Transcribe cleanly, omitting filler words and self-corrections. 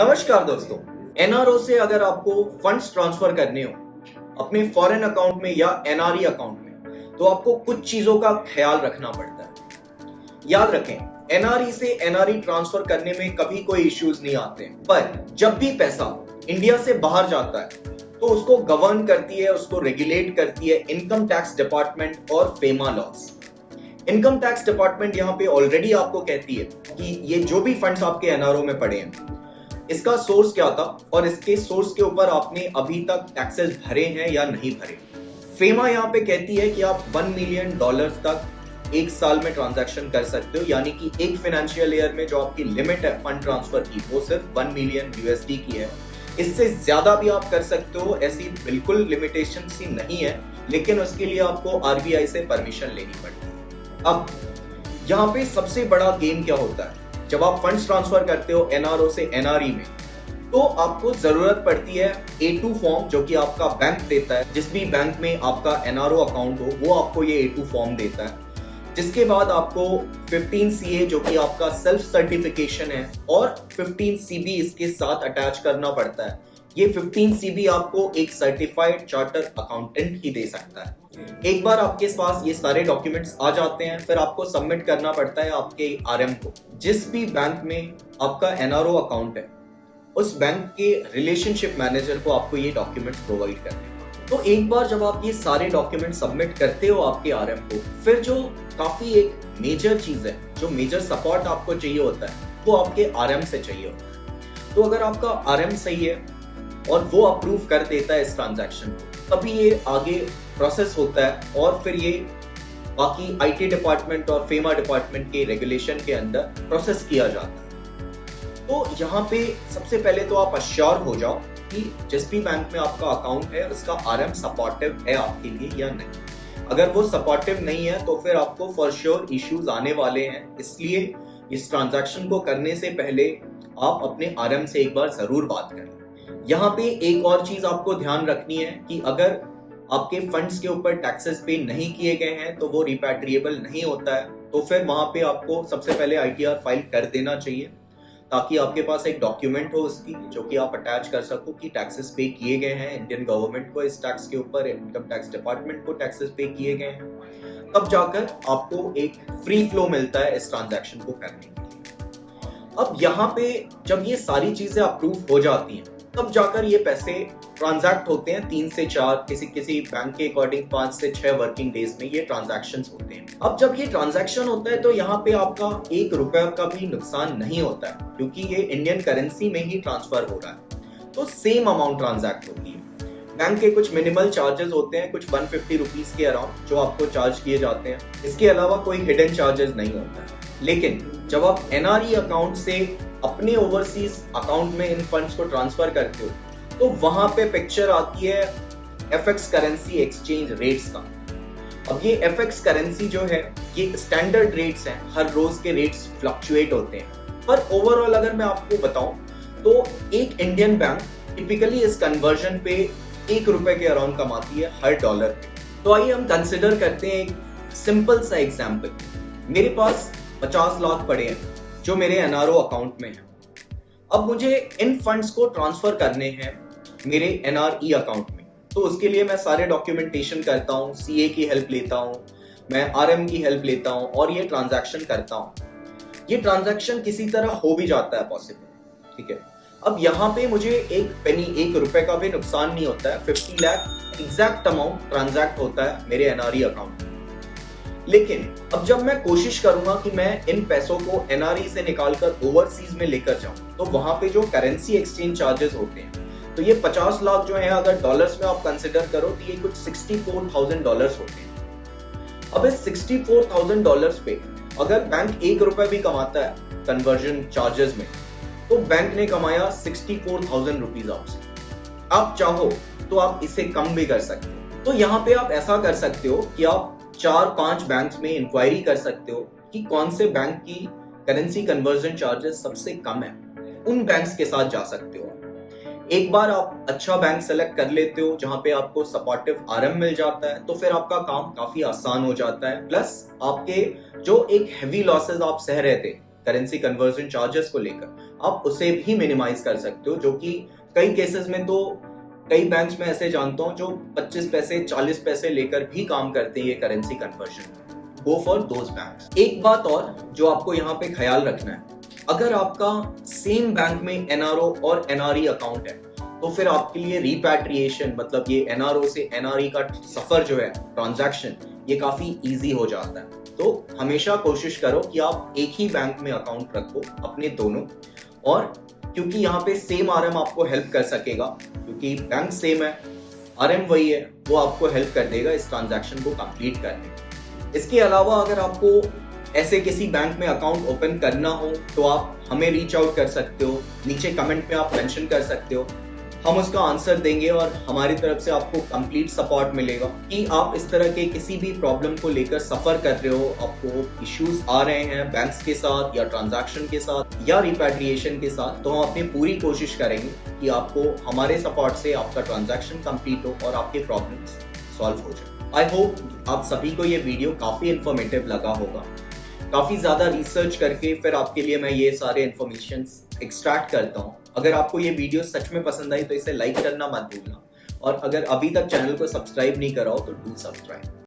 नमस्कार दोस्तों। एनआरओ से अगर आपको फंड्स ट्रांसफर करने हो अपने फॉरेन अकाउंट में या एनआरई अकाउंट में, तो आपको कुछ चीजों का ख्याल रखना पड़ता है। याद रखें, एनआरई से एनआरई ट्रांसफर करने में कभी कोई इश्यूज नहीं आते, पर जब भी पैसा इंडिया से बाहर जाता है तो उसको गवर्न करती है, उसको रेगुलेट करती है इनकम टैक्स डिपार्टमेंट और FEMA laws. Income tax department यहाँ पे ऑलरेडी आपको कहती है कि ये जो भी फंड्स आपके एनआरओ में पड़े हैं, इसका सोर्स क्या था और इसके सोर्स के ऊपर आपने अभी तक टैक्सेस भरे हैं या नहीं भरे। फेमा यहाँ पे कहती है कि आप $1 मिलियन तक एक साल में ट्रांजैक्शन कर सकते हो, यानी कि एक फाइनेंशियल ईयर में जो आपकी लिमिट है फंड ट्रांसफर की वो सिर्फ $1 मिलियन की है। इससे ज्यादा भी आप कर सकते हो, ऐसी बिल्कुल लिमिटेशन सी नहीं है, लेकिन उसके लिए आपको आरबीआई से परमिशन लेनी पड़ती है। अब यहाँ पे सबसे बड़ा गेम क्या होता है, जब आप फंड्स ट्रांसफर करते हो एनआरओ से एनआरई में, तो आपको जरूरत पड़ती है A2 फॉर्म, जो कि आपका बैंक देता है। जिस भी बैंक में आपका एनआरओ अकाउंट हो वो आपको ये A2 फॉर्म देता है, जिसके बाद आपको 15CA जो कि आपका सेल्फ सर्टिफिकेशन है और 15CB इसके साथ अटैच करना पड़ता है। ये 15CB आपको एक सर्टिफाइड चार्टर अकाउंटेंट ही दे सकता है। एक बार आपके पास ये सारे डॉक्यूमेंट्स आ जाते हैं, फिर आपको सबमिट करना पड़ता है आपके आरएम को। जिस भी बैंक में आपका एनआरओ अकाउंट है, उस बैंक के रिलेशनशिप मैनेजर को आपको ये डॉक्यूमेंट्स प्रोवाइड करने हैं। तो एक बार जब आप ये सारे डॉक्यूमेंट सबमिट करते हो आपके आरएम को, फिर जो काफी एक मेजर चीज है, जो मेजर सपोर्ट आपको चाहिए होता है, वो आपके आरएम से चाहिए होता है। तो अगर आपका आरएम सही है और वो अप्रूव कर देता है इस ट्रांजैक्शन को, तभी ये आगे प्रोसेस होता है और फिर ये बाकी आईटी डिपार्टमेंट और फेमा डिपार्टमेंट के रेगुलेशन के अंदर प्रोसेस किया जाता है। तो यहाँ पे सबसे पहले तो आप अश्योर हो जाओ कि जिस भी बैंक में आपका अकाउंट है उसका आरएम सपोर्टिव है आपके लिए या नहीं। अगर वो सपोर्टिव नहीं है तो फिर आपको फॉर श्योर इश्यूज आने वाले हैं। इसलिए इस ट्रांजैक्शन को करने से पहले आप अपने आरएम से एक बार जरूर बात करें। यहाँ पे एक और चीज आपको ध्यान रखनी है कि अगर आपके फंड्स के ऊपर टैक्सेस पे नहीं किए गए हैं तो वो रिपैट्रिएबल नहीं होता है। तो फिर वहां पे आपको सबसे पहले आईटीआर फाइल कर देना चाहिए, ताकि आपके पास एक डॉक्यूमेंट हो उसकी, जो कि आप अटैच कर सको कि टैक्सेस पे किए गए हैं इंडियन गवर्नमेंट को, इस टैक्स के ऊपर इनकम टैक्स डिपार्टमेंट को टैक्सेस पे किए गए हैं। तब जाकर आपको एक फ्री फ्लो मिलता है इस ट्रांजैक्शन को करने के लिए। अब यहाँ पे जब ये सारी चीजें अप्रूव हो जाती हैं, तब जाकर ये पैसे ट्रांजैक्ट होते हैं 3 से 4, किसी किसी बैंक के अकॉर्डिंग 5 से 6 वर्किंग डेज में ये ट्रांजैक्शंस होते हैं। अब जब ये ट्रांजैक्शन होता है तो यहाँ पे आपका ₹1 का भी नुकसान नहीं होता है, क्योंकि ये इंडियन करेंसी में ही ट्रांसफर हो रहा है, तो सेम अमाउंट ट्रांजैक्ट होती है। बैंक के कुछ मिनिमल चार्जेस होते हैं, कुछ ₹150 के अराउंड जो आपको चार्ज किए जाते हैं। इसके अलावा कोई हिडन चार्जेस नहीं होता है। लेकिन जब आप एनआरई अकाउंट से अपने ओवरसीज अकाउंट में इन फंड्स को ट्रांसफर करते हो, तो वहां पे पिक्चर आती है एफएक्स करेंसी एक्सचेंज रेट्स का। अब ये एफएक्स करेंसी जो है ये स्टैंडर्ड रेट्स हैं, हर रोज के रेट्स फ्लक्चुएट होते हैं। पर ओवरऑल अगर मैं आपको बताऊं तो एक इंडियन बैंक टिपिकली इस कन्वर्जन पे ₹1 के अराउंड कमाती है हर डॉलर पे। तो आइए हम कंसिडर करते हैं एक सिंपल सा एग्जाम्पल। मेरे पास 50 लाख पड़े हैं जो मेरे एनआरओ अकाउंट में है। अब मुझे इन फंड्स को ट्रांसफर करने हैं मेरे एनआरई अकाउंट में, तो उसके लिए मैं सारे डॉक्यूमेंटेशन करता हूँ, सीए की हेल्प लेता हूँ, मैं आरएम की हेल्प लेता हूँ और ये ट्रांजैक्शन करता हूँ। ये ट्रांजैक्शन किसी तरह हो भी जाता है पॉसिबल, ठीक है। अब यहाँ पे मुझे एक पेनी, ₹1 का भी नुकसान नहीं होता है। 50 लाख एग्जैक्ट अमाउंट ट्रांजैक्ट होता है मेरे एनआरई अकाउंट में। लेकिन अब जब मैं कोशिश करूंगा कि मैं इन पैसों को एनआरई से निकालकर ओवरसीज में लेकर जाऊं, तो वहां पे जो करेंसी एक्सचेंज चार्जेस होते हैं, तो ये 50 लाख जो है अगर डॉलर्स में आप कंसिडर करो तो ये कुछ $64,000 होते हैं। अब इस $64,000 पे अगर बैंक ₹1 भी कमाता है कन्वर्जन चार्जेस में, तो बैंक ने कमाया ₹64,000 आपसे। आप चाहो तो आप इसे कम भी कर सकते हो। तो यहाँ पे आप ऐसा कर सकते हो कि आप 4-5 बैंक्स में इंक्वायरी कर सकते हो कि कौन से बैंक की करेंसी कन्वर्जन चार्जेस सबसे कम है। उन बैंक्स के साथ जा सकते हो। एक बार आप अच्छा बैंक सेलेक्ट कर लेते हो जहां पे आपको सपोर्टिव आरएम मिल जाता है, तो फिर आपका काम काफी आसान हो जाता है। प्लस आपके जो एक हेवी लॉसेस आप सह रहे थे करेंसी कन्वर्जन चार्जेस को लेकर, आप उसे भी मिनिमाइज कर सकते हो, जो कि कई केसेस में तो कई बैंक्स में ऐसे जानता हूं जो 25 पैसे 40 पैसे लेकर भी काम करते हैं ये currency conversion. Go for those banks. एक बात और जो आपको यहाँ पे ख्याल रखना है, अगर आपका सेम बैंक में एनआरओ और एनआरई अकाउंट है तो फिर आपके लिए रिपैट्रिएशन, मतलब ये एनआरओ से एनआरई का सफर जो है, ट्रांजैक्शन, ये काफी इजी हो जाता है। तो हमेशा कोशिश करो कि आप एक ही बैंक में अकाउंट रखो अपने दोनों, और क्योंकि यहाँ पे सेम आरएम आपको हेल्प कर सकेगा, क्योंकि बैंक सेम है, आरएम वही है, वो आपको हेल्प कर देगा इस ट्रांजैक्शन को कंप्लीट करने में। इसके अलावा अगर आपको ऐसे किसी बैंक में अकाउंट ओपन करना हो तो आप हमें रीच आउट कर सकते हो, नीचे कमेंट में आप मेंशन कर सकते हो, हम उसका आंसर देंगे और हमारी तरफ से आपको कंप्लीट सपोर्ट मिलेगा। कि आप इस तरह के किसी भी प्रॉब्लम को लेकर सफर कर रहे हो, आपको इश्यूज आ रहे हैं बैंक्स के साथ या ट्रांजैक्शन के साथ या रिपैट्रिएशन के साथ, तो हम अपनी पूरी कोशिश करेंगे कि आपको हमारे सपोर्ट से आपका ट्रांजैक्शन कंप्लीट हो और आपके प्रॉब्लम्स सॉल्व हो जाए। आई होप आप सभी को ये वीडियो काफी इंफॉर्मेटिव लगा होगा। काफी ज्यादा रिसर्च करके फिर आपके लिए मैं ये सारे इन्फॉर्मेशन एक्सट्रैक्ट करता हूँ। अगर आपको ये वीडियो सच में पसंद आई तो इसे लाइक करना मत भूलना, और अगर अभी तक चैनल को सब्सक्राइब नहीं करा हो तो डू सब्सक्राइब।